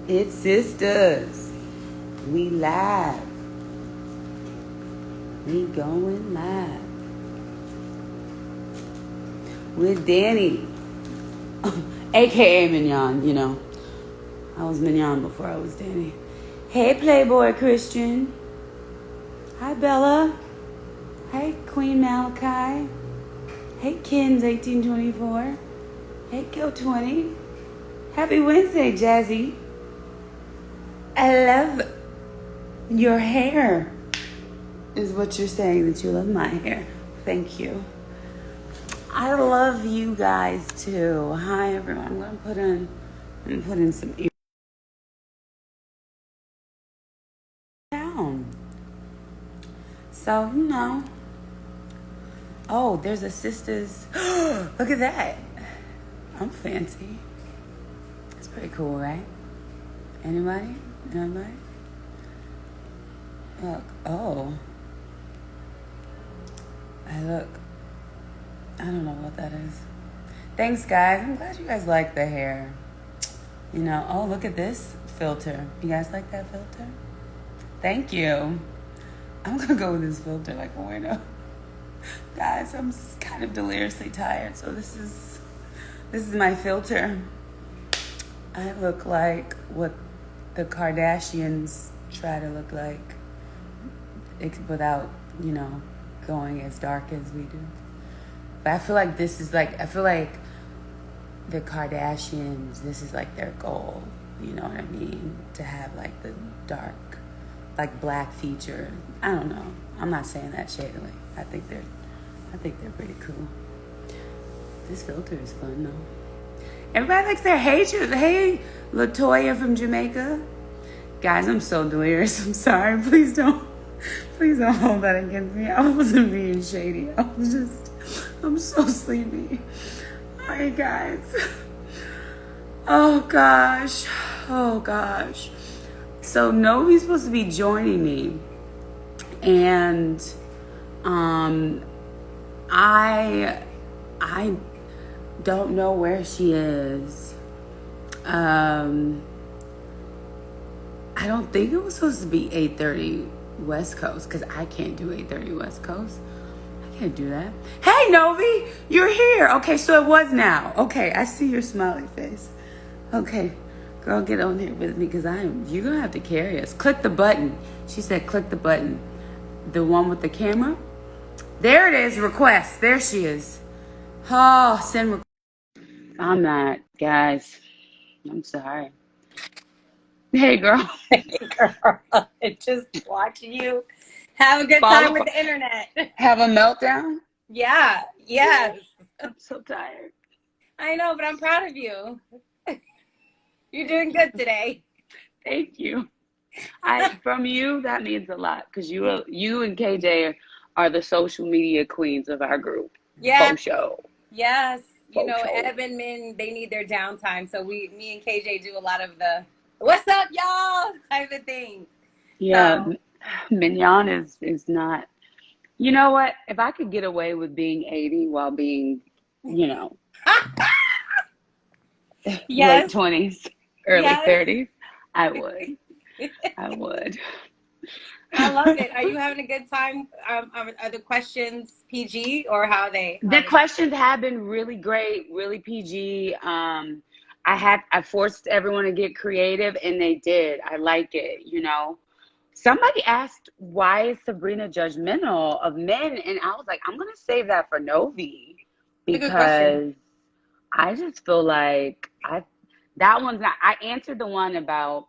It's Sistas. We live. We going live. With Danni. AKA Mignon, you know. I was Mignon before I was Danni. Hey, Playboy Christian. Hi, Bella. Hey, Queen Malachi. Hey, Kins 1824. Hey, Kill 20. Happy Wednesday, Jazzy. I love your hair, is what you're saying, that you love my hair. Thank you. I love you guys too. Hi, everyone. I'm gonna put in some ear down. So, you know. Oh, there's a Sistas. Look at that. I'm fancy. It's pretty cool, right? Anybody? Nobody? Look. Oh. Look. I don't know what that is. Thanks, guys. I'm glad you guys like the hair. You know, oh, look at this filter. You guys like that filter? Thank you. I'm going to go with this filter like a weirdo. Guys, I'm kind of deliriously tired, so this is my filter. I look like what the Kardashians try to look like without, you know, going as dark as we do. But I feel like the Kardashians, this is like their goal, you know what I mean? To have like the dark, like black feature. I don't know. I'm not saying that shadily. I think they're pretty cool. This filter is fun though. Everybody likes their hatred. Hey, Latoya from Jamaica. Guys, I'm so delirious. I'm sorry. Please don't hold that against me. I wasn't being shady. I'm so sleepy. All right, guys. Oh gosh. So Novi's supposed to be joining me, and I don't know where she is. I don't think it was supposed to be 8:30 West Coast, because I can't do 8:30 West Coast. I can't do that. Hey, Novi, you're here. Okay, so it was now. Okay, I see your smiley face. Okay, girl, get on here with me, because you're going to have to carry us. Click the button. She said click the button. The one with the camera. There it is, request. There she is. Oh, send request. I'm not, guys. I'm sorry. Hey, girl. Girl, just watching you have a good time with the internet. Have a meltdown? Yeah, yes. I'm so tired. I know, but I'm proud of you. You're doing good today. Thank you. From you, that means a lot, because you and KJ are the social media queens of our group. Yeah. Faux show. Yes. You know, show. Eb and Min, they need their downtime. So me and KJ do a lot of the "what's up, y'all" type of thing. Yeah. So. Mignon is not. You know what? If I could get away with being 80 while being, you know, Yes. late 20s, early Yes. 30s, I would. I would. I love it. Are you having a good time? Are the questions PG, or how are they? The questions have been really great, really PG. I forced everyone to get creative, and they did. I like it, you know. Somebody asked, why is Sabrina judgmental of men? And I was like, I'm going to save that for Novi, That's a good question. because I just feel like that one's not. I answered the one about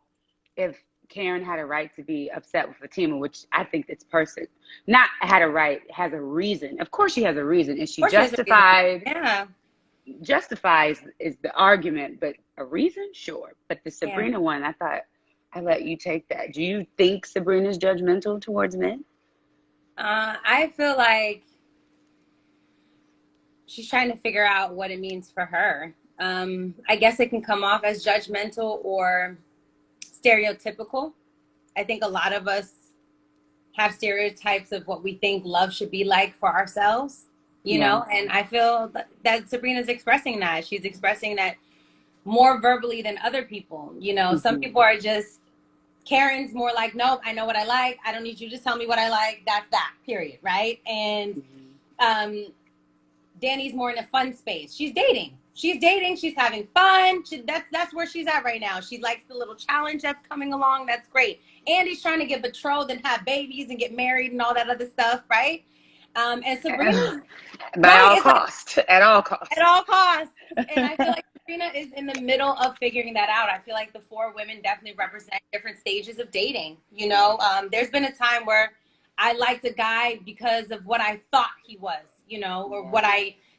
if Karen had a right to be upset with Fatima, which I think it's person not had a right, has a reason. Of course she has a reason, and she Of course, there's a reason. Yeah. justifies is the argument, but a reason, sure. But the Sabrina one, I thought I let you take that. Do you think Sabrina's judgmental towards men? I feel like she's trying to figure out what it means for her. I guess it can come off as judgmental or stereotypical. I think a lot of us have stereotypes of what we think love should be like for ourselves, you know? And I feel that Sabrina's expressing that. She's expressing that more verbally than other people. You know, some people are just, Karen's more like, nope, I know what I like. I don't need you to tell me what I like. That's that, period, right? And Danny's more in a fun space. She's dating. She's having fun. That's where she's at right now. She likes the little challenge that's coming along. That's great. Andy's trying to get betrothed and have babies and get married and all that other stuff, right? And Sabrina's by all costs, at all costs. At all costs. And I feel like Sabrina is in the middle of figuring that out. I feel like the four women definitely represent different stages of dating. You know, there's been a time where I liked a guy because of what I thought he was, you know, or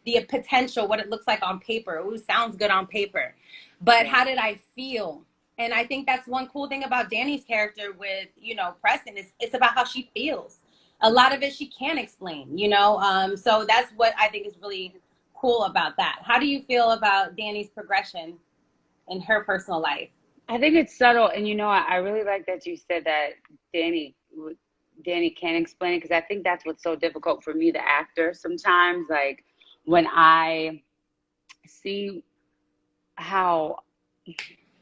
the potential, what it looks like on paper. Ooh, sounds good on paper. But how did I feel? And I think that's one cool thing about Danny's character with, you know, Preston is it's about how she feels. A lot of it she can't explain, you know. So that's what I think is really cool about that. How do you feel about Danny's progression in her personal life? I think it's subtle. And, you know, I really like that you said that Danny can't explain it, because I think that's what's so difficult for me, the actor, sometimes. Like, when I see how,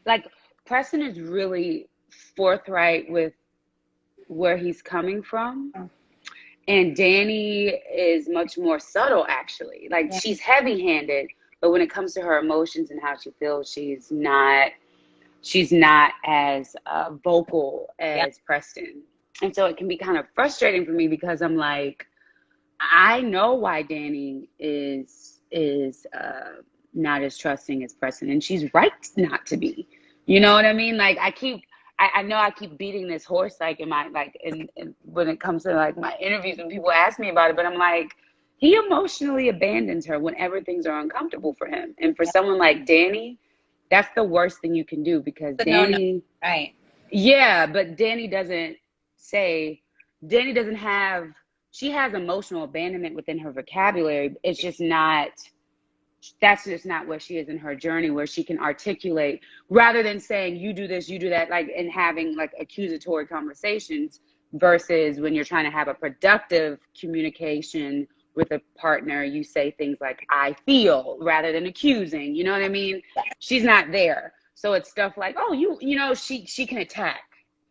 like, Preston is really forthright with where he's coming from. And Danny is much more subtle, actually. Like, she's heavy-handed, but when it comes to her emotions and how she feels, she's not as vocal as Preston. And so it can be kind of frustrating for me, because I'm like, I know why Danny is not as trusting as Preston, and she's right not to be. You know what I mean? Like, I know I keep beating this horse, like, in my, like, in when it comes to, like, my interviews, when people ask me about it, but I'm like, he emotionally abandons her whenever things are uncomfortable for him. And for someone like Danny, that's the worst thing you can do, because Danny, right? Yeah, but Danny doesn't have, she has emotional abandonment within her vocabulary. It's just not, that's just not where she is in her journey, where she can articulate, rather than saying, you do this, you do that, like, and having, like, accusatory conversations, versus when you're trying to have a productive communication with a partner, you say things like, I feel, rather than accusing. You know what I mean? She's not there. So it's stuff like, oh, you know, she can attack.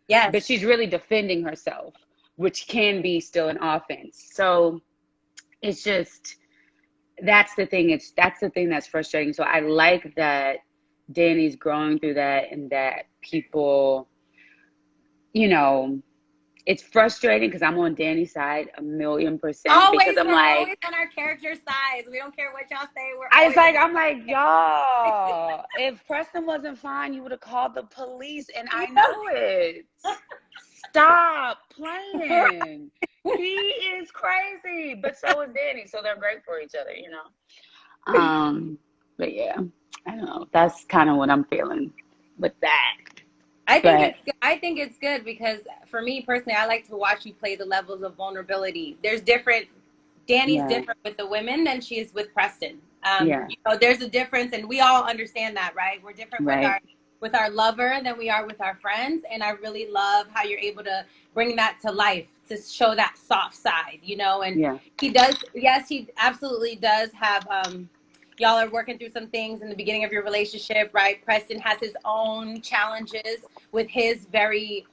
Yes. But she's really defending herself, which can be still an offense. So it's just, that's the thing. That's the thing that's frustrating. So I like that Danny's growing through that, and that people, you know, it's frustrating because I'm on Danny's side 1,000,000%. Because I'm like, always on our character sides. We don't care what y'all say. I'm like, y'all, if Preston wasn't fine, you would have called the police, and I know it. Stop playing. He is crazy, but so is Danny. So they're great for each other, you know. But yeah, I don't know. That's kind of what I'm feeling with that. I think it's good because for me personally, I like to watch you play the levels of vulnerability. There's different. Danny's different with the women than she is with Preston. You know, there's a difference, and we all understand that, right? We're different with our lover than we are with our friends, and I really love how you're able to bring that to life, to show that soft side, you know. And he does. Yes, he absolutely does have. Y'all are working through some things in the beginning of your relationship, right? Preston has his own challenges with his very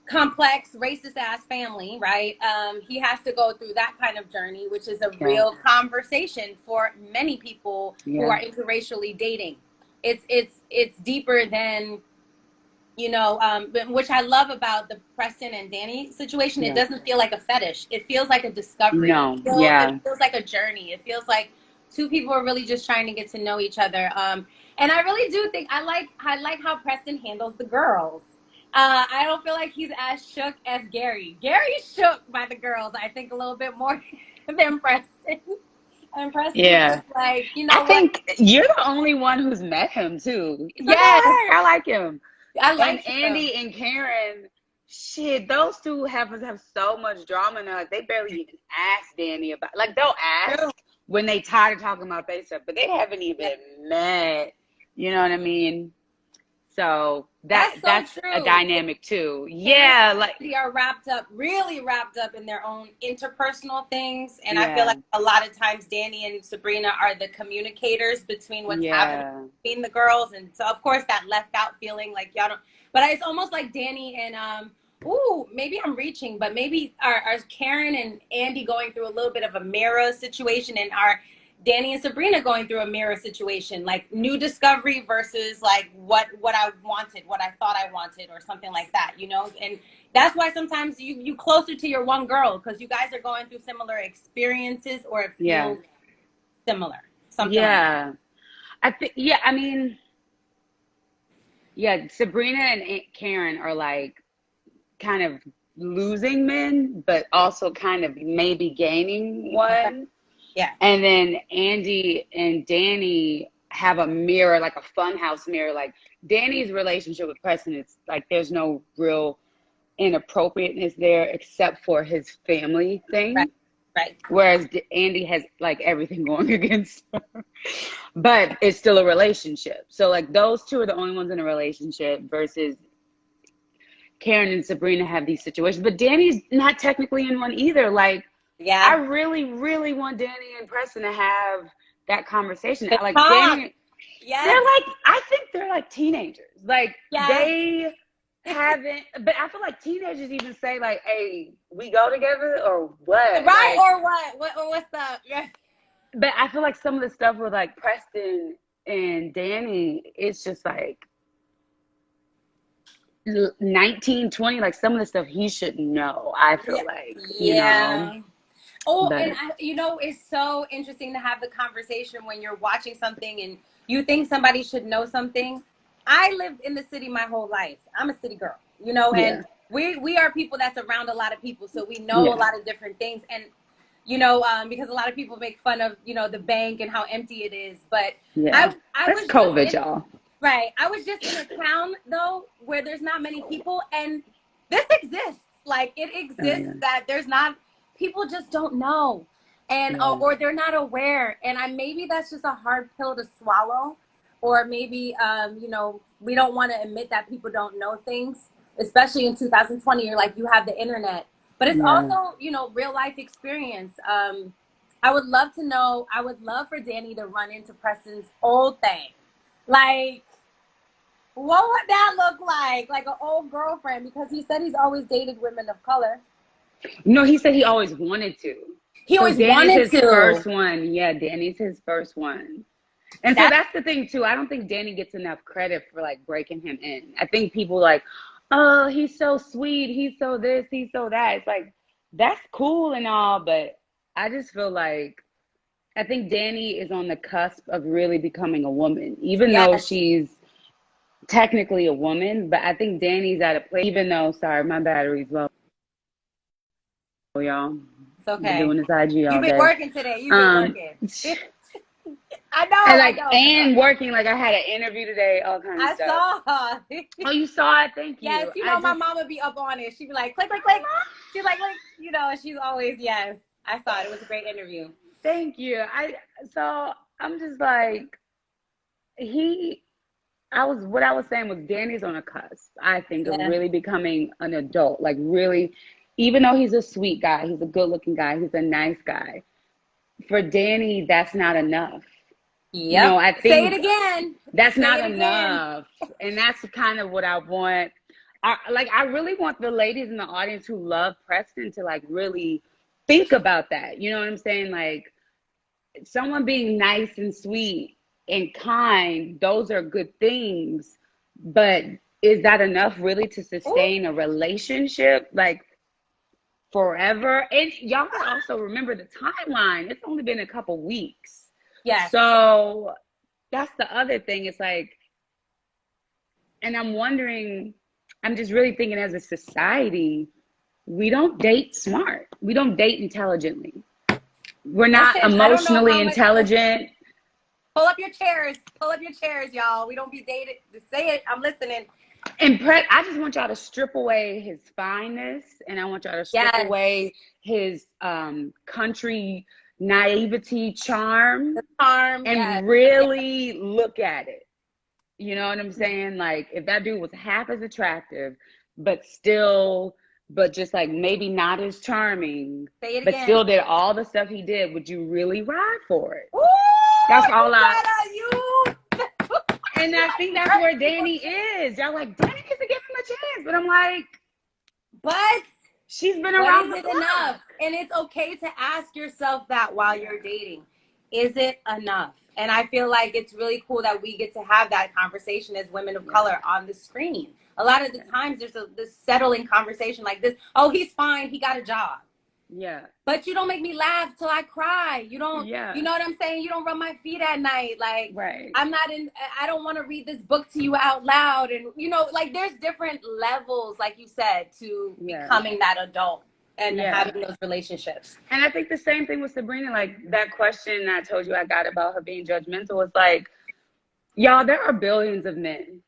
complex racist ass family, right? He has to go through that kind of journey, which is a real conversation for many people who are interracially dating. It's deeper than, you know, which I love about the Preston and Danny situation. It doesn't feel like a fetish. It feels like a discovery. It feels like a journey. It feels like two people are really just trying to get to know each other. And I really do think I like how Preston handles the girls. I don't feel like he's as shook as Gary. Gary's shook by the girls, I think, a little bit more than Preston. And Preston is like, you know, I think you're the only one who's met him too. Yes, I like him. I like him. Andy and Karen, shit, those two have so much drama now. Like, they barely even ask Danny about. Like, they'll ask when they tired of talking about their stuff, but they haven't even met. You know what I mean? So That's that's so a true. dynamic too. Parents Yeah, like are really wrapped up in their own interpersonal things. And I feel yeah, like a lot of times Danny and Sabrina are the communicators between what's happening yeah, between the girls. And so, of course, that left out feeling like y'all don't. But it's almost like Danny and, ooh, maybe I'm reaching, but maybe are Karen and Andy going through a little bit of a mirror situation, and are Danny and Sabrina going through a mirror situation, like new discovery versus like what I wanted, what I thought I wanted, or something like that, you know? And that's why sometimes you closer to your one girl, because you guys are going through similar experiences, or it yeah, feels similar, something like that. yeah. I think yeah. I mean, yeah. Sabrina and Karen are like kind of losing men, but also kind of maybe gaining Okay. one. Yeah. And then Andy and Danny have a mirror, like a funhouse mirror. Like Danny's relationship with Preston is like there's no real inappropriateness there except for his family Right. thing. Right. Whereas Andy has like everything going against her. But it's still a relationship. So like those two are the only ones in a relationship versus Karen and Sabrina have these situations. But Danny's not technically in one either. Like I Yeah. really, really want Danny and Preston to have that conversation. The Like talk. Danny, they're Yes. like, I think they're like teenagers. Like Yes. they haven't, but I feel like teenagers even say like, "Hey, we go together" or what? Right. Like, Or what? What's the? Yeah. but I feel like some of the stuff with like Preston and Danny, it's just like 19, 20. Like some of the stuff he should know. I Yeah. feel like, Yeah. Oh, and but it's so interesting to have the conversation when you're watching something and you think somebody should know something. I lived in the city my whole life. I'm a city girl, you know, yeah, and we are people that's around a lot of people, so we know a yeah, lot of different things. And you know, because a lot of people make fun of, you know, the bank and how empty it is, but yeah. I That's was just COVID, in y'all. right. I was just in a town though where there's not many people, and this exists. Like it Oh exists yeah, that there's not people just don't know, and yeah. or they're not aware. And maybe that's just a hard pill to swallow, or maybe you know, we don't want to admit that people don't know things, especially in 2020. You're like, you have the internet, but it's Yeah. also, you know, real life experience. I would love to know. I would love for Danny to run into Preston's old thing, like what would that look like? Like an old girlfriend, because he said he's always dated women of color. No, he said he always wanted to. He So always Danny's wanted his to. first one. Yeah, Danny's his first one. And so That that's the thing too. I don't think Danny gets enough credit for like breaking him in. I think people like, oh, he's so sweet. He's so this. He's so that. It's like, that's cool and all, but I just feel like I think Danny is on the cusp of really becoming a woman, even though yes. she's technically a woman. But I think Danny's at a place, even though, sorry, my battery's low, y'all. It's Been okay. doing this IG You've all been day. working today. You've been Um, working. and I like, know. and working, like I had an interview today, all kind of I stuff. saw. Oh, you saw it? Thank Yes, you. you I know my just, mama be up on it. She'd be like, click, click, click. She's like, you know, and she's always, yes. I saw it. It was a great interview. thank you. So I'm just like, he, what I was saying was Danny's on a cusp, I think, of Yeah. really becoming an adult. Like, really, even though he's a sweet guy, he's a good looking guy, he's a nice guy. For Danny, that's not enough. You know, Yep. I Say it think again. that's Say not it again. enough. And that's kind of what I want. I really want the ladies in the audience who love Preston to like really think about that. You know what I'm saying? Like someone being nice and sweet and kind, those are good things. But is that enough really to Ooh, sustain a relationship like forever? And y'all gotta also remember the timeline. It's only been a couple weeks. yes. So that's the other thing. It's like, and I'm wondering, I'm just really thinking as a society, we don't date smart. We don't date intelligently. We're not Listen, I don't know emotionally how much. intelligent. Pull up your chairs. Pull up your chairs, y'all. We don't be dated. Just say it. I'm listening. And I just want y'all to strip away his fineness, and I want y'all to strip Yes. away his country naivety charm The charm. Yes. and really look at it. You know what I'm saying? Like, if that dude was half as attractive, but just like maybe not as charming, Say it but again. still did all the stuff he did, would you really ride for it? Woo! That's You all I, better, you. and I think that's where Danny is. Y'all like, Danny needs to give him a chance. But I'm like, But she's been But around is the it block. enough? And it's okay to ask yourself that while you're dating. Is it enough? And I feel like it's really cool that we get to have that conversation as women of color on the screen. A lot of the times there's this settling conversation like this. Oh, he's fine. He got a job. Yeah. But you don't make me laugh till I cry. You don't, you know what I'm saying? You don't rub my feet at night. Like, Right. I don't want to read this book to you out loud. And, you know, like there's different levels, like you said, to becoming that adult and having those relationships. And I think the same thing with Sabrina. Like, that question I told you I got about her being judgmental is like, y'all, there are billions of men.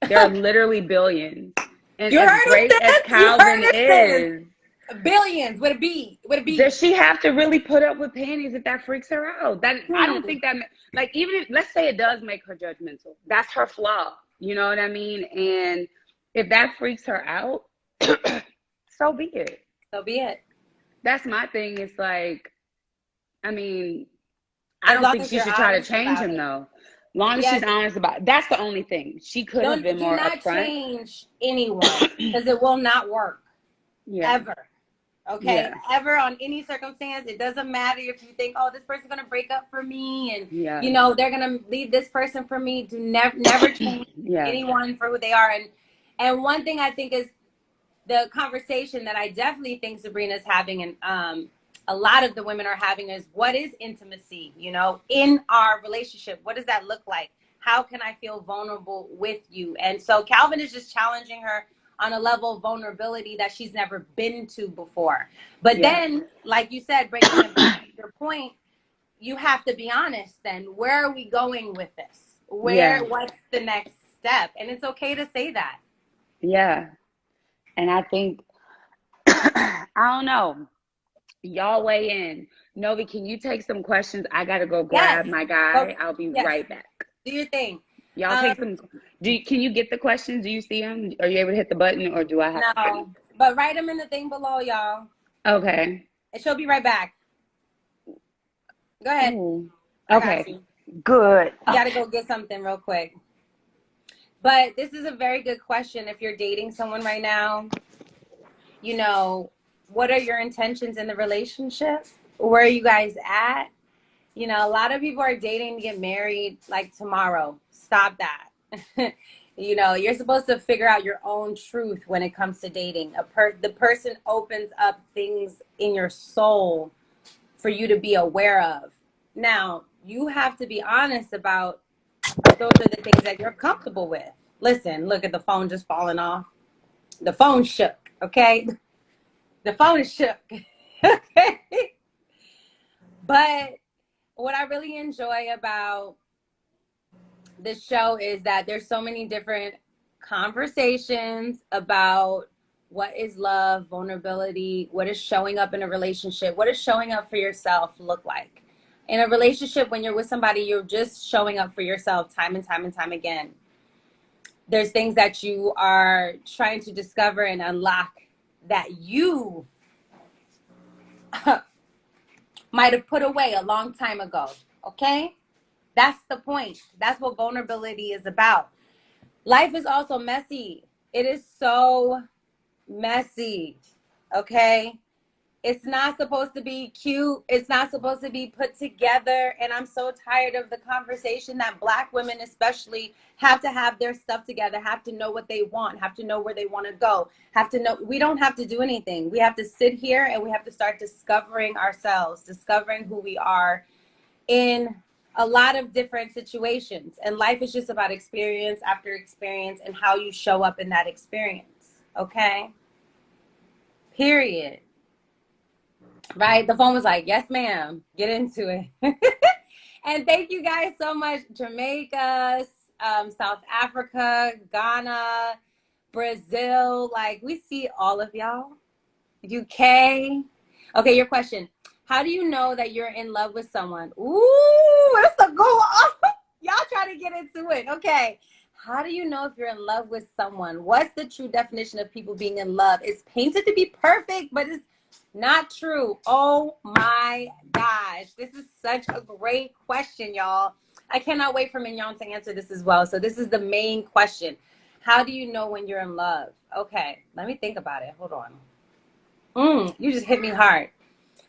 There are literally billions. And You as heard great it, as sis? Calvin is, billions with a B. does she have to really put up with panties if that freaks her out? That I don't think that, like, even if, let's say it does make her judgmental, that's her flaw. You know what I mean? And if that freaks her out, so be it. So be it. That's my thing. It's like, I mean, I don't think she should try to change him though. Long as she's honest about it. That's the only thing. She could have been more upfront. Do not change anyone because it will not work. Ever. Okay? Ever on any circumstance. It doesn't matter if you think, oh, this person's going to break up for me and, you know, they're going to leave this person for me. Do never change anyone for who they are. And one thing I think is the conversation that I definitely think Sabrina's having and a lot of the women are having is, what is intimacy, you know, in our relationship? What does that look like? How can I feel vulnerable with you? And so Calvin is just challenging her on a level of vulnerability that she's never been to before. But then, like you said, bringing it back to your point, you have to be honest then. Where are we going with this? What's the next step? And it's okay to say that. Yeah. And I think, I don't know. Y'all weigh in. Novi, can you take some questions? I gotta go grab my guy. I'll be right back. Do your thing. Y'all take some. Can you get the questions? Do you see them? Are you able to hit the button, or do I have to? No, but write them in the thing below, y'all. Okay. And she'll be right back. Go ahead. Ooh. Okay. Good. You gotta go get something real quick. But this is a very good question. If you're dating someone right now, you know, what are your intentions in the relationship? Where are you guys at? You know, a lot of people are dating to get married like tomorrow. Stop that. You know, you're supposed to figure out your own truth when it comes to dating. The person opens up things in your soul for you to be aware of. Now, you have to be honest about those are the things that you're comfortable with. Listen, look at the phone just falling off. The phone shook, okay? The phone is shook. Okay. But what I really enjoy about this show is that there's so many different conversations about what is love, vulnerability, what is showing up in a relationship, what is showing up for yourself look like. In a relationship, when you're with somebody, you're just showing up for yourself time and time and time again. There's things that you are trying to discover and unlock that you might have put away a long time ago, okay? That's the point. That's what vulnerability is about. Life is also messy. It is so messy, okay? It's not supposed to be cute. It's not supposed to be put together. And I'm so tired of the conversation that Black women especially have to have their stuff together, have to know what they want, have to know where they want to go, have to know. We don't have to do anything. We have to sit here and we have to start discovering ourselves, discovering who we are in a lot of different situations. And life is just about experience after experience and how you show up in that experience, okay? Period. Right? The phone was like, yes, ma'am. Get into it. And thank you guys so much. Jamaica, South Africa, Ghana, Brazil. Like, we see all of y'all. UK. Okay, your question. How do you know that you're in love with someone? Ooh, that's a go off. Y'all try to get into it. Okay. How do you know if you're in love with someone? What's the true definition of people being in love? It's painted to be perfect, but it's not true. Oh my gosh. This is such a great question, y'all. I cannot wait for Mignon to answer this as well. So this is the main question. How do you know when you're in love? Okay, let me think about it. Hold on. You just hit me hard.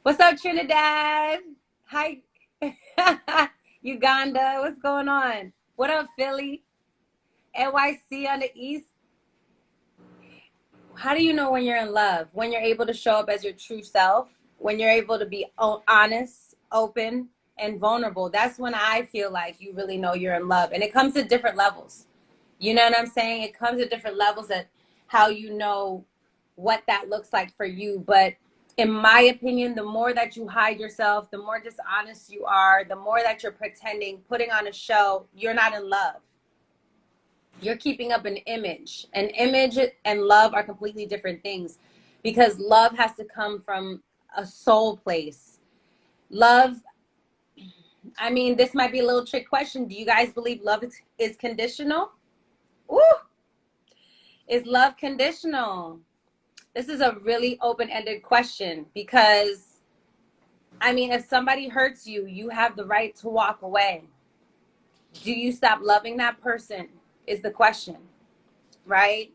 What's up, Trinidad? Hi. Uganda. What's going on? What up, Philly? NYC on the East. How do you know when you're in love? When you're able to show up as your true self, when you're able to be honest, open, and vulnerable. That's when I feel like you really know you're in love. And it comes to different levels. You know what I'm saying? It comes at different levels at how you know what that looks like for you. But in my opinion, the more that you hide yourself, the more dishonest you are, the more that you're pretending, putting on a show, you're not in love. You're keeping up an image. An image and love are completely different things, because love has to come from a soul place. Love, I mean, this might be a little trick question. Do you guys believe love is conditional? Ooh, is love conditional? This is a really open-ended question, because, I mean, if somebody hurts you, you have the right to walk away. Do you stop loving that person is the question, right?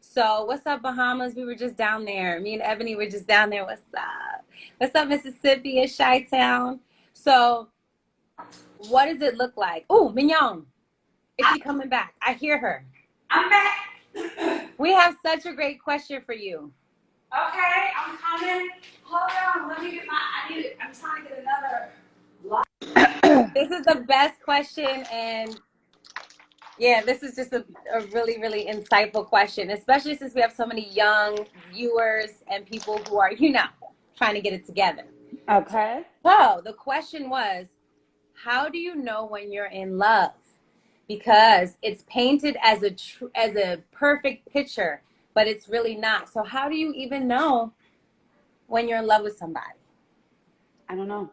So what's up, Bahamas? We were just down there. Me and Ebony were just down there. What's up? What's up, Mississippi and Chi-Town? So what does it look like? Oh, Mignon, is she coming back? I hear her. I'm back. We have such a great question for you. Okay, I'm coming. Hold on, let me get I'm trying to get another. This is the best question, and yeah, this is just a really, really insightful question, especially since we have so many young viewers and people who are, trying to get it together. Okay. So the question was, how do you know when you're in love? Because it's painted as a perfect picture, but it's really not. So how do you even know when you're in love with somebody? I don't know.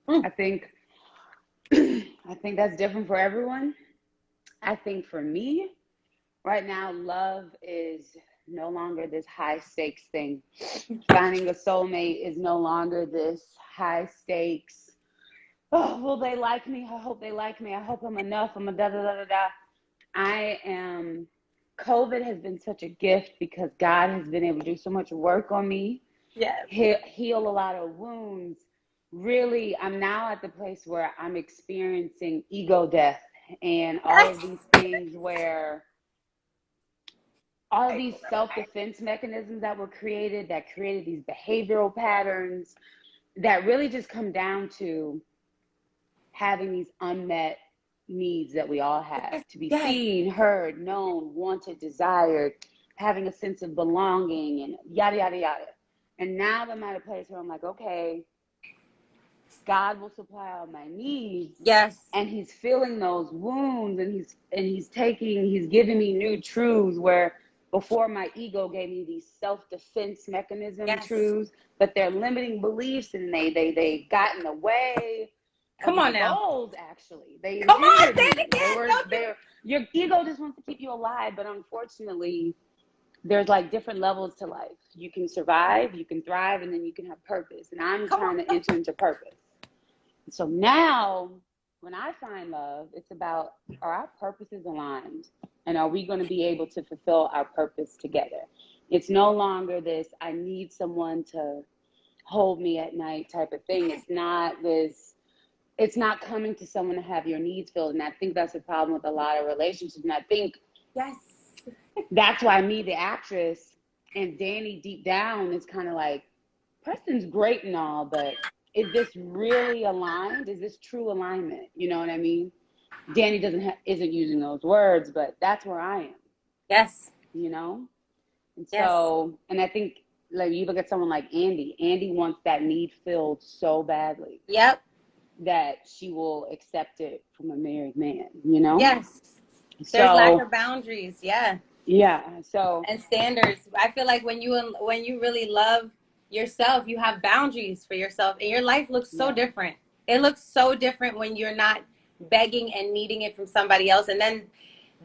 I think that's different for everyone. I think for me, right now, love is no longer this high stakes thing. Finding a soulmate is no longer this high stakes. Oh, will they like me? I hope they like me. I hope I'm enough. I'm a da da da da da. COVID has been such a gift, because God has been able to do so much work on me. Yeah. Heal a lot of wounds. Really, I'm now at the place where I'm experiencing ego death and all of these things, where all of these self-defense mechanisms that were created, that created these behavioral patterns that really just come down to having these unmet needs that we all have, to be seen, heard, known, wanted, desired, having a sense of belonging, and yada, yada, yada. And now I'm at a place where I'm like, okay, God will supply all my needs. Yes. And he's filling those wounds, and he's giving me new truths, where before my ego gave me these self-defense mechanism truths, but they're limiting beliefs, and they got in the way of my goals. Actually, they hindered me. Your ego just wants to keep you alive, but unfortunately, there's like different levels to life. You can survive, you can thrive, and then you can have purpose. And I'm trying to enter into purpose. So now, when I find love, it's about, are our purposes aligned? And are we going to be able to fulfill our purpose together? It's no longer this, I need someone to hold me at night type of thing. It's not this, it's not coming to someone to have your needs filled. And I think that's a problem with a lot of relationships. And I think that's why me, the actress, and Danny deep down is kind of like, Preston's great and all, but is this really aligned? Is this true alignment? You know what I mean? Danny isn't using those words, but that's where I am. Yes. You know? And so, and I think, like, you look at someone like Andy. Andy wants that need filled so badly. Yep. That she will accept it from a married man, you know? Yes. There's lack of boundaries. Yeah. Yeah. So. And standards. I feel like when you really love yourself, you have boundaries for yourself, and your life looks so different. It looks so different when you're not begging and needing it from somebody else. And then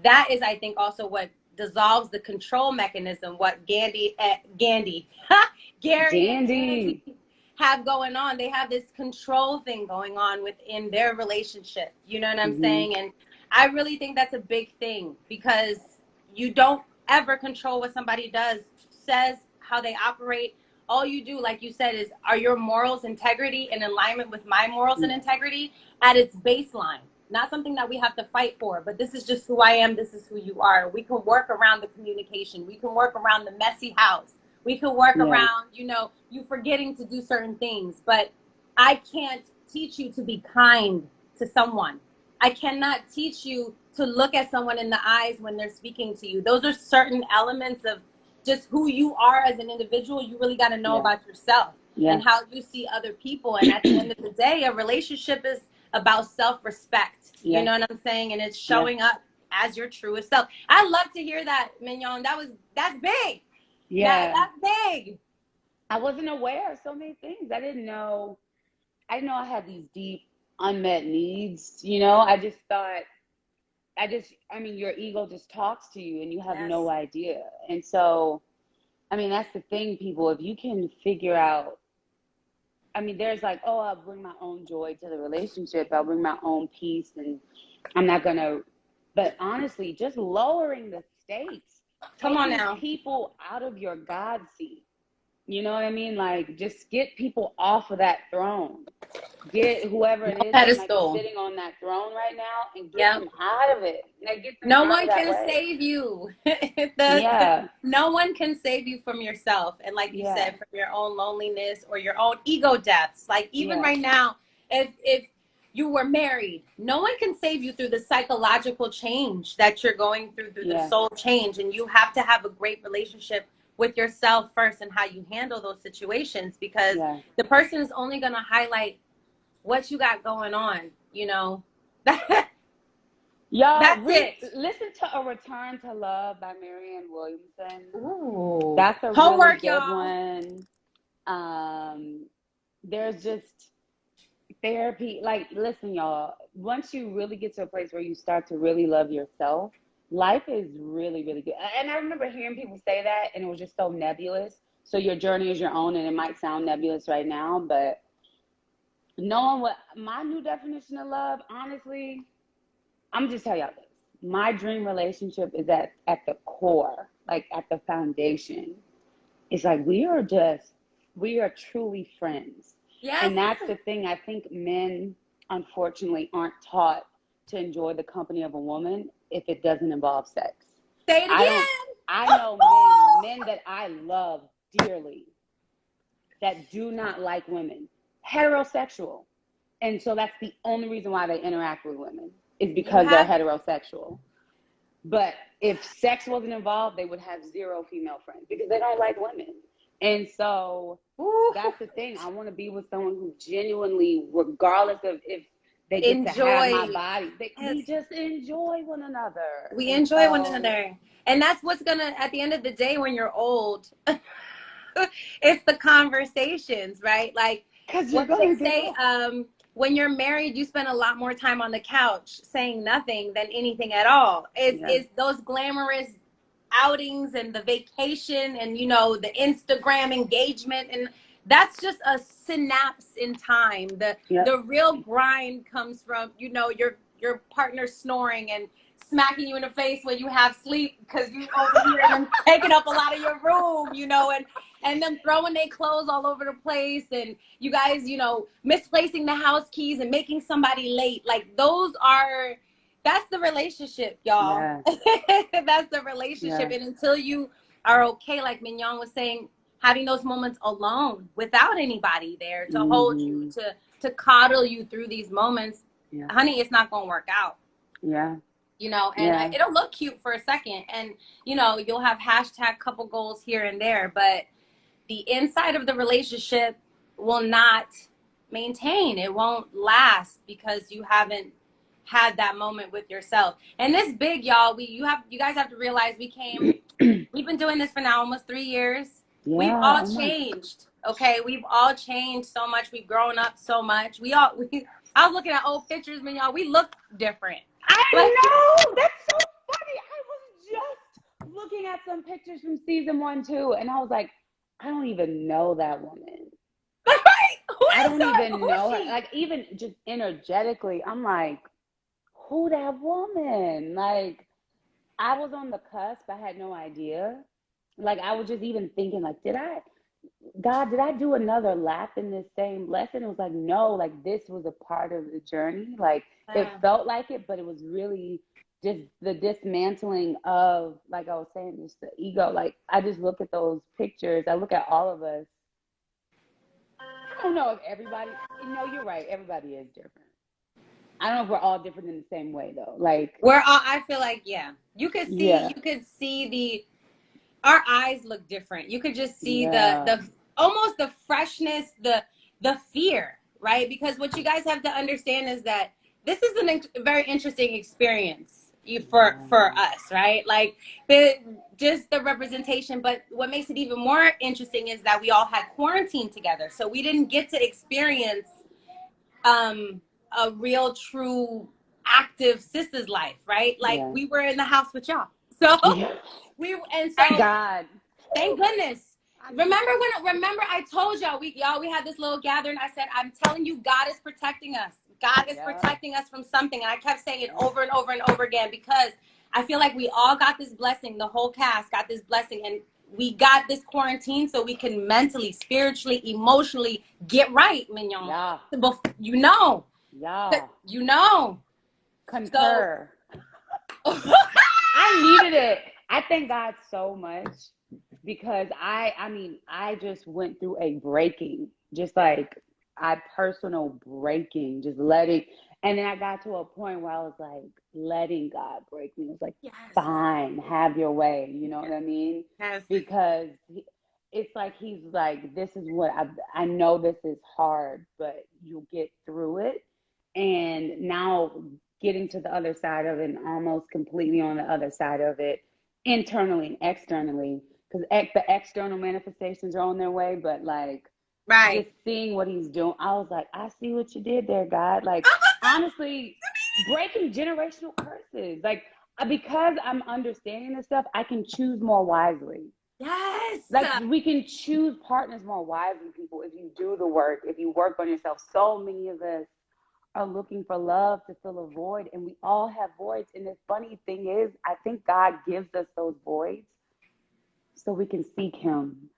that is, I think, also what dissolves the control mechanism, what Gary and Dandy. Andy have going on. They have this control thing going on within their relationship. You know what I'm saying? And I really think that's a big thing, because you don't ever control what somebody does, says, how they operate. All you do, like you said, is, are your morals, integrity in alignment with my morals and integrity at its baseline? Not something that we have to fight for, but this is just who I am. This is who you are. We can work around the communication. We can work around the messy house. We can work around, you know, you forgetting to do certain things. But I can't teach you to be kind to someone. I cannot teach you to look at someone in the eyes when they're speaking to you. Those are certain elements of just who you are as an individual. You really got to know about yourself and how you see other people. And at the end of the day, a relationship is about self-respect. You know what I'm saying? And it's showing up as your truest self. I love to hear that, Mignon. That's big. Yeah. That's big. I wasn't aware of so many things. I didn't know I had these deep unmet needs, you know. I mean, your ego just talks to you and you have no idea. And so, I mean, that's the thing, people, if you can figure out, I mean, there's like, oh, I'll bring my own joy to the relationship. I'll bring my own peace, and I'm not going to, but honestly, just lowering the stakes. Come on now. People out of your God seat. You know what I mean? Like, just get people off of that throne. Get whoever it is that might be sitting on that throne right now and get them out of it. Like, get them no out one of that can way. save you. No one can save you from yourself. And like you said, from your own loneliness or your own ego deaths. Like, even right now, if you were married, no one can save you through the psychological change that you're going through the soul change. And you have to have a great relationship with yourself first, and how you handle those situations, because the person is only going to highlight what you got going on, you know. Y'all, that's it. Listen to A Return to Love by Marianne Williamson. Ooh. That's a homework, really good y'all. one. There's just therapy. Like, listen, y'all, once you really get to a place where you start to really love yourself, life is really, really good. And I remember hearing people say that, and it was just so nebulous. So your journey is your own, and it might sound nebulous right now, but knowing what my new definition of love, honestly, I'm just telling y'all this. My dream relationship is at the core, like at the foundation. It's like we are truly friends. Yes. And that's the thing. I think men, unfortunately, aren't taught to enjoy the company of a woman if it doesn't involve sex. Say it again. I know men that I love dearly that do not like women, heterosexual. And so that's the only reason why they interact with women, is because they're heterosexual. But if sex wasn't involved, they would have zero female friends because they don't like women. And so that's the thing. I want to be with someone who genuinely, regardless of if they get to have my body, we just enjoy one another. We enjoy one another. And that's what's going to, at the end of the day, when you're old, it's the conversations, right? Like, what they say, when you're married, you spend a lot more time on the couch saying nothing than anything at all. It's those glamorous outings and the vacation and, you know, the Instagram engagement, and that's just a synapse in time. The real grind comes from, you know, your partner snoring and smacking you in the face when you have sleep because you over here and taking up a lot of your room, you know, and them throwing their clothes all over the place, and you guys, you know, misplacing the house keys and making somebody late. Like, that's the relationship, y'all. That's the relationship. And until you are okay, like Mignon was saying, having those moments alone without anybody there to hold you, to coddle you through these moments, honey, it's not going to work out. You know, and it'll look cute for a second, and, you know, you'll have hashtag couple goals here and there, but the inside of the relationship will not maintain. It won't last because you haven't had that moment with yourself. And this big, y'all, you guys have to realize we've been doing this for now almost 3 years. We've all changed. Okay. We've all changed so much. We've grown up so much. I was looking at old pictures, man, y'all, we look different. I know. That's so funny. got some pictures from season 1 too, and I was like, I don't even know that woman. I don't even know her. Like, even just energetically, I'm like, who that woman? Like, I was on the cusp. I had no idea. Like, I was just even thinking, like, God, did I do another lap in this same lesson? It was like, no, like, this was a part of the journey. Like, it felt like it, but it was really just the dismantling of, like I was saying, just the ego. Like, I just look at those pictures. I look at all of us. I don't know if everybody, no, you're right. Everybody is different. I don't know if we're all different in the same way though. Like, we're all, I feel like, yeah, you could see our eyes look different. You could just see the almost the freshness, the fear, right? Because what you guys have to understand is that this is a very interesting experience for us, right? Like, just the representation. But what makes it even more interesting is that we all had quarantine together, so we didn't get to experience a real, true, active Sistas life, right? Like, we were in the house with y'all, so thank God. Thank goodness. Remember I told y'all we had this little gathering. I said, I'm telling you, God is protecting us. God is protecting us from something. And I kept saying it over and over and over again, because I feel like we all got this blessing. The whole cast got this blessing, and we got this quarantine so we can mentally, spiritually, emotionally get right, Mignon. Yeah. You know. Yeah. You know. Concur. So, I needed it. I thank God so much, because I just went through a breaking, just like a personal breaking, just letting, and then I got to a point where I was like, letting God break me. It was like, fine, have your way. You know what I mean? Yes. Because it's like, he's like, this is what I know this is hard, but you'll get through it. And now getting to the other side of it, and almost completely on the other side of it, internally and externally, because the external manifestations are on their way, but like, just seeing what he's doing, I was like, I see what you did there, God. Like, honestly, breaking generational curses. Like, because I'm understanding this stuff, I can choose more wisely. Yes. Like, we can choose partners more wisely, people, if you do the work, if you work on yourself. So many of us are looking for love to fill a void, and we all have voids. And the funny thing is, I think God gives us those voids so we can seek him,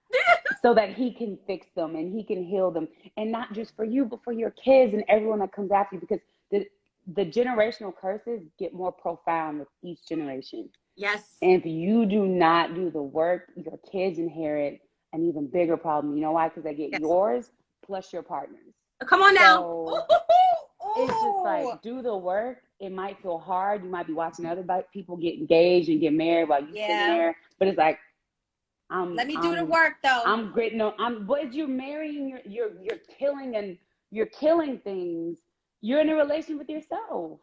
so that he can fix them and he can heal them, and not just for you, but for your kids and everyone that comes after you, because the generational curses get more profound with each generation. Yes. And if you do not do the work, your kids inherit an even bigger problem. You know why? Because they get yours plus your partners. Come on now. So it's just like, do the work. It might feel hard. You might be watching other people get engaged and get married while you sitting there, but it's like, let me do the work though. I'm gritting on. But you're marrying, you're killing, and you're killing things. You're in a relation with yourself.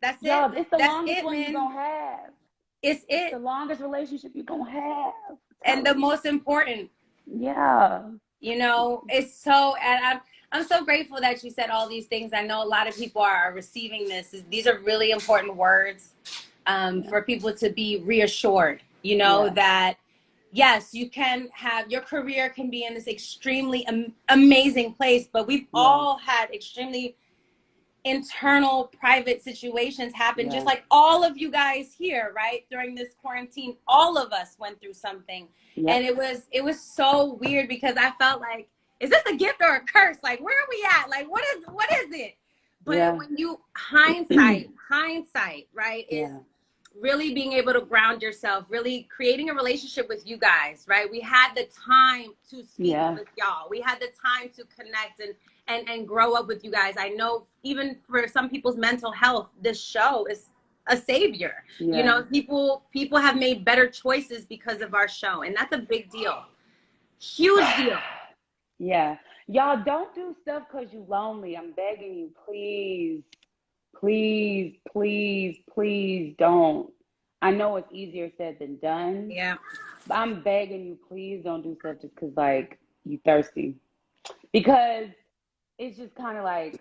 That's it. It's the longest one you're gonna have. It's the longest relationship you're gonna have, and the most important. Yeah. You know, it's so, and I'm so grateful that you said all these things. I know a lot of people are receiving this. These are really important words for people to be reassured, you know, that yes, you can have, your career can be in this extremely amazing place, but we've all had extremely internal, private situations happen, just like all of you guys here, right? During this quarantine, all of us went through something. And it was so weird, because I felt like, is this a gift or a curse? Like, where are we at? Like, what is it? But when you hindsight, right, is really being able to ground yourself, really creating a relationship with you guys, right? We had the time to speak with y'all. We had the time to connect and grow up with you guys. I know even for some people's mental health, this show is a savior. You know, people have made better choices because of our show, and that's a big deal. Huge deal. Yeah. Y'all, don't do stuff because you're lonely. I'm begging you, please. Please, please, please don't. I know it's easier said than done. Yeah. But I'm begging you, please don't do stuff just because, like, you thirsty. Because it's just kind of like,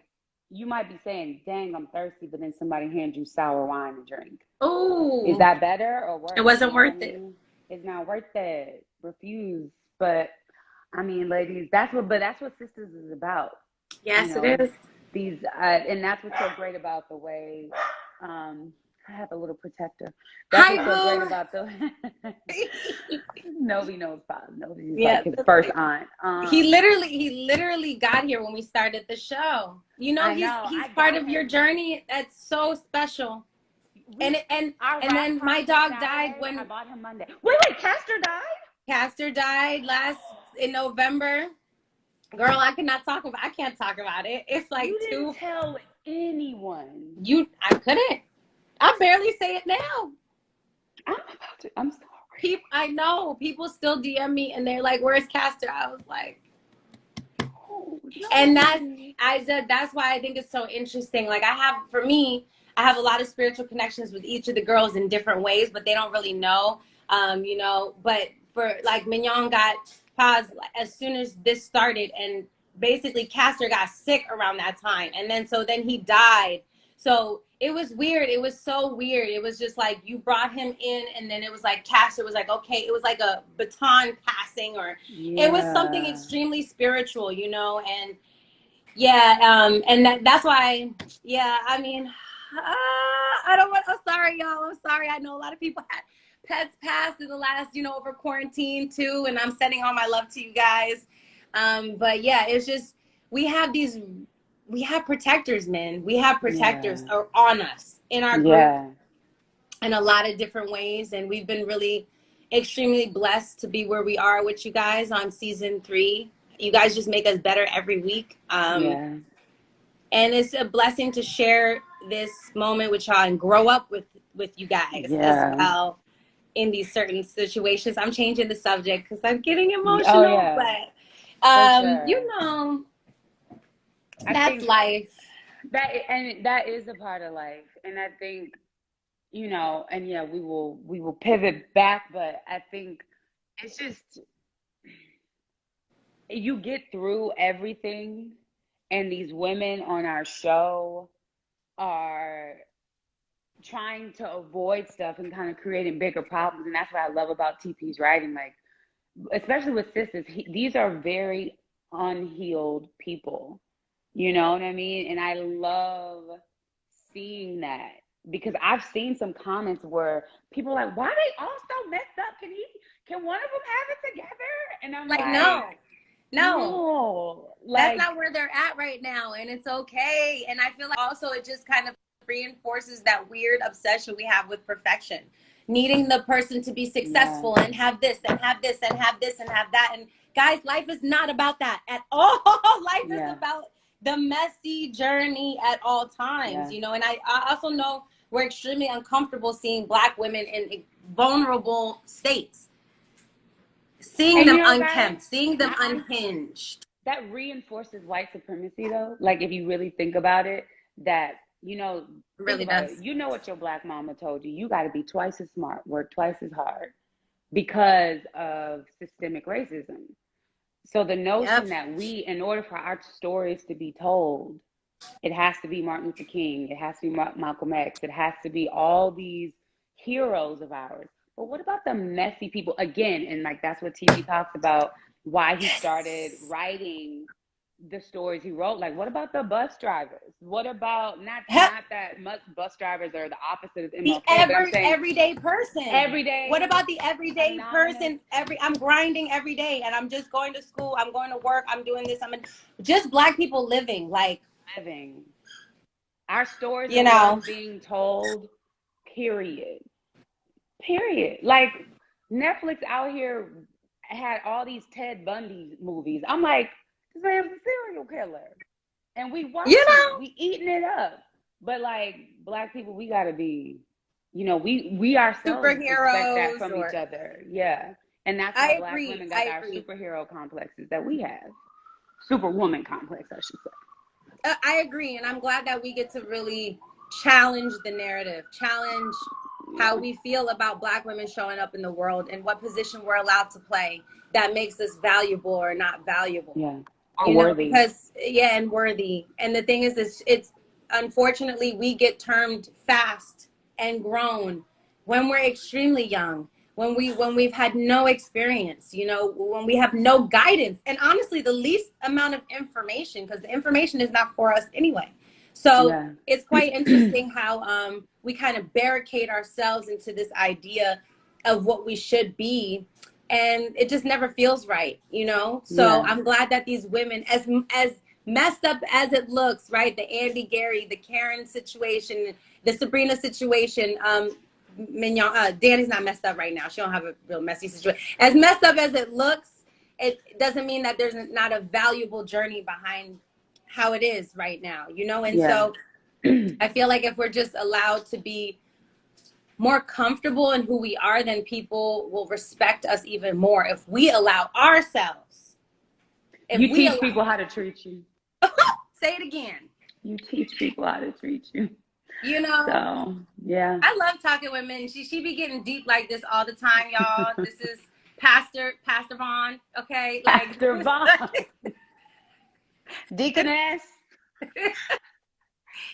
you might be saying, dang, I'm thirsty, but then somebody hands you sour wine to drink. Oh. Is that better or worse? It wasn't worth it. It's not worth it. Refuse. But I mean, ladies, that's what Sisters is about. You Yes, it know, is. these and that's what's so great about the way I have a little protector. That's Hi, what's so great boo. about the Novi knows Bob. Novi's like Yeah, his first aunt. he literally got here when we started the show. You know, I know. he's I part got of your him. journey. That's so special. We our And wrap then my party was dog died Saturday. I when bought him Monday. Wait, Castor died? Pastor died last in November. Girl, I can't talk about it. It's like You didn't tell anyone. I couldn't. I barely say it now. I'm sorry. I know people still DM me and they're like, "Where's Castor?" I was like, Oh, no. and that's why I think it's so interesting. Like I have a lot of spiritual connections with each of the girls in different ways, but they don't really know. But for like Mignon got paused as soon as this started, and basically Castor got sick around that time, and then he died. So it was weird. It was so weird. It was just like you brought him in, and then it was like Castor was like, okay, it was like a baton passing, or it was something extremely spiritual, and that's why, I mean, I don't want, I'm sorry, y'all. I'm sorry. I know a lot of people had pets pass in the last, over quarantine too. And I'm sending all my love to you guys. But yeah, it's just, we have protectors, men. We have protectors on us in our group in a lot of different ways. And we've been really extremely blessed to be where we are with you guys on season 3. You guys just make us better every week. And it's a blessing to share this moment with y'all and grow up with you guys as well in these certain situations. I'm changing the subject because I'm getting emotional, but that's life. That is a part of life. And I think, and we will pivot back, but I think it's just, you get through everything, and these women on our show are trying to avoid stuff and kind of creating bigger problems. And that's what I love about TP's writing, like, especially with Sisters. These are very unhealed people. You know what I mean? And I love seeing that, because I've seen some comments where people are like, why are they all so messed up? Can one of them have it together? And I'm like, no, that's not where they're at right now, and it's okay. And I feel like also it just kind of reinforces that weird obsession we have with perfection, needing the person to be successful and have this and have this and have this and have that. And guys, life is not about that at all. Life is about the messy journey at all times, and I also know we're extremely uncomfortable seeing Black women in vulnerable states, seeing them unkempt, seeing them unhinged. That reinforces white supremacy, though. Like, if you really think about it, that, really does. You know what your Black mama told you. You got to be twice as smart, work twice as hard, because of systemic racism. So the notion that in order for our stories to be told, it has to be Martin Luther King, it has to be Malcolm X, it has to be all these heroes of ours. But what about the messy people? Again, and like that's what TV talks about, why he started writing the stories he wrote. Like, what about the bus drivers? What about not that bus drivers are the opposite of MLK, but I'm saying everyday person. Everyday. What about the everyday person? I'm grinding every day, and I'm just going to school. I'm going to work. I'm doing this. Just Black people living. Our stories are being told. Period. Like, Netflix out here had all these Ted Bundy movies. I'm like, this man's a serial killer, and we watching it, we eating it up. But like, Black people, we gotta be, we ourselves expect that from each other. Yeah, and that's why Black women got our superhero complexes that we have, superwoman complex, I should say. I agree, and I'm glad that we get to really challenge the narrative, challenge how we feel about Black women showing up in the world and what position we're allowed to play that makes us valuable or not valuable. Yeah. Worthy. And worthy. And the thing is, it's unfortunately we get termed fast and grown when we're extremely young. when we've had no experience, you know, when we have no guidance, and honestly, the least amount of information, because the information is not for us anyway. So Yeah. it's quite interesting how we kind of barricade ourselves into this idea of what we should be, and it just never feels right, you know. So Yeah. I'm glad that these women, as messed up as it looks, right, the Andy Gary, the Karen situation, the Sabrina situation, Mignon, Danny's not messed up right now. She don't have a real messy situation. As messed up as it looks, it doesn't mean that there's not a valuable journey behind how it is right now, you know. And Yeah. so I feel like if we're just allowed to be more comfortable in who we are, then people will respect us even more if we allow ourselves. If You we teach allow, people how to treat you. say it again. You teach people how to treat you. You know, So, yeah. I love talking with men. She be getting deep like this all the time, y'all. This is Pastor Vaughn, okay? Like, Pastor Vaughn. Deaconess. it's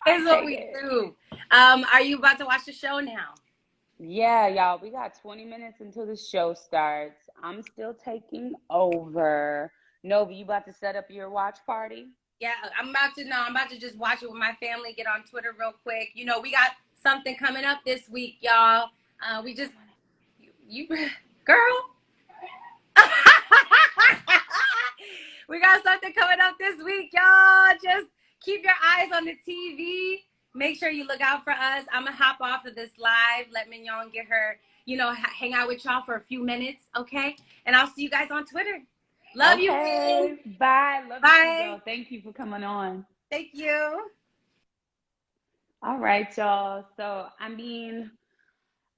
what Take we it. do. Are you about to watch the show now? Yeah, y'all, we got 20 minutes until the show starts. I'm still taking over. Novi, you about to set up your watch party? Yeah, I'm about to just watch it with my family, get on Twitter real quick. You know, we got something coming up this week, y'all. We just, you girl. We got something coming up this week, y'all. Just keep your eyes on the TV. Make sure you look out for us. I'm going to hop off of this live. Let Mignon get her, you know, hang out with y'all for a few minutes, okay? And I'll see you guys on Twitter. Love you. Bye. Love Bye. you, girl. Thank you for coming on. Thank you. All right, y'all. So, I mean,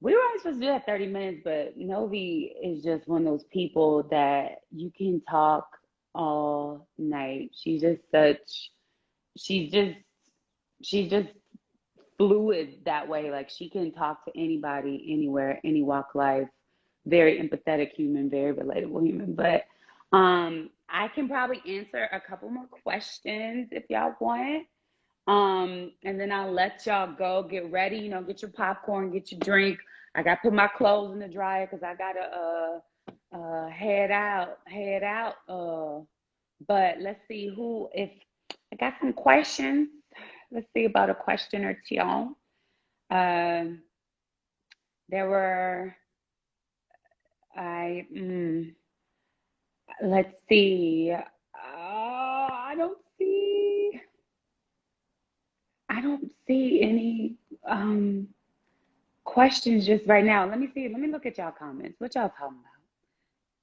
we were only supposed to do that 30 minutes, but Novi is just one of those people that you can talk all night. She's just fluid that way. Like she can talk to anybody, anywhere, any walk of life. Very empathetic human, very relatable human. But I can probably answer a couple more questions if y'all want. And then I'll let y'all go. Get ready, you know, get your popcorn, get your drink. I got to put my clothes in the dryer because I gotta head out. But let's see if I got some questions. Let's see about a question or two. There were let's see. I don't see any questions just right now. Let me see. Let me look at y'all comments. What y'all talking about?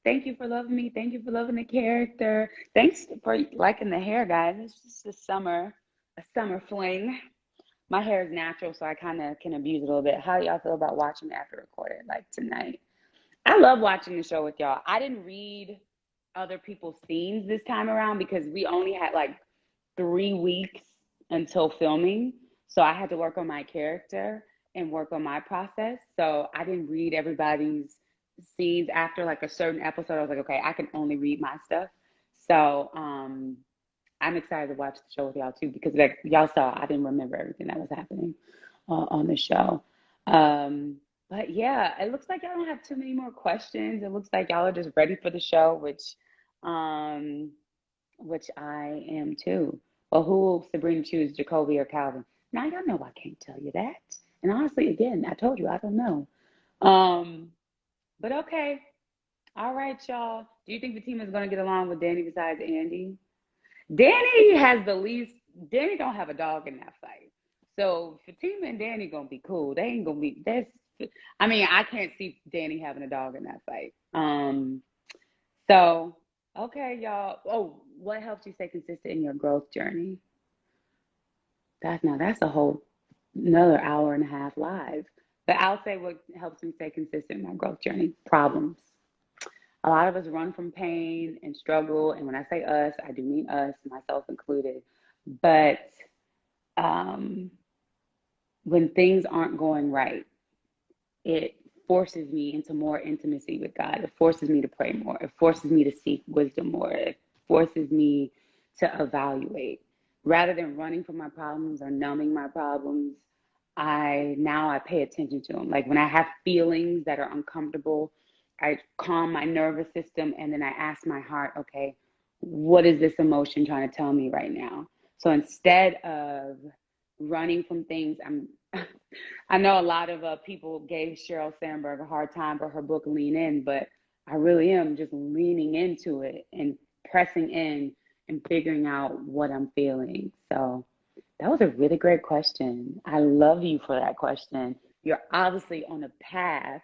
Thank you for loving me. Thank you for loving the character. Thanks for liking the hair, guys. It's just a summer fling. My hair is natural, so I kind of can abuse it a little bit. How do y'all feel about watching it after recorded, like tonight? I love watching the show with y'all. I didn't read other people's scenes this time around because we only had like 3 weeks until filming. So I had to work on my character and work on my process. So I didn't read everybody's scenes after like a certain episode. I was like, okay, I can only read my stuff. So I'm excited to watch the show with y'all too because like y'all saw, I didn't remember everything that was happening on the show. But yeah, it looks like y'all don't have too many more questions. It looks like y'all are just ready for the show, which I am too. Well, who will Sabrina choose, Jacoby or Calvin? Now y'all know I can't tell you that. And honestly, again, I told you I don't know. But okay. All right, y'all. Do you think the team is gonna get along with Danny besides Andy? Danny has the least. Danny don't have a dog in that fight. So Fatima and Danny gonna be cool. They ain't gonna be. I mean, I can't see Danny having a dog in that fight. So okay, y'all. Oh, what helps you stay consistent in your growth journey? That's a whole another hour and a half live. But I'll say what helps me stay consistent in my growth journey. Problems. A lot of us run from pain and struggle, and when I say us, I do mean us, myself included. But when things aren't going right, it forces me into more intimacy with God. It forces me to pray more. It forces me to seek wisdom more. It forces me to evaluate. Rather than running from my problems or numbing my problems, I pay attention to them. Like when I have feelings that are uncomfortable, I calm my nervous system and then I ask my heart, okay, what is this emotion trying to tell me right now? So instead of running from things, I know a lot of people gave Sheryl Sandberg a hard time for her book Lean In, but I really am just leaning into it and pressing in and figuring out what I'm feeling. So that was a really great question. I love you for that question. You're obviously on a path.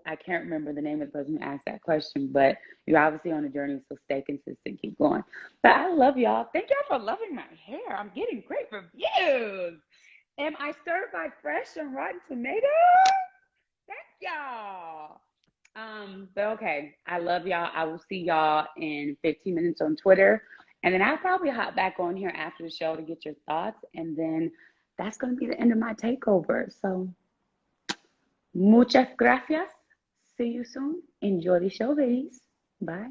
I can't remember the name of the person who asked that question, but you're obviously on a journey, so stay consistent, keep going. But I love y'all. Thank y'all for loving my hair. I'm getting great reviews. Am I certified fresh on Rotten Tomatoes? Thank y'all. But okay, I love y'all. I will see y'all in 15 minutes on Twitter. And then I'll probably hop back on here after the show to get your thoughts. And then that's going to be the end of my takeover. So, muchas gracias. See you soon. Enjoy the show, ladies. Bye.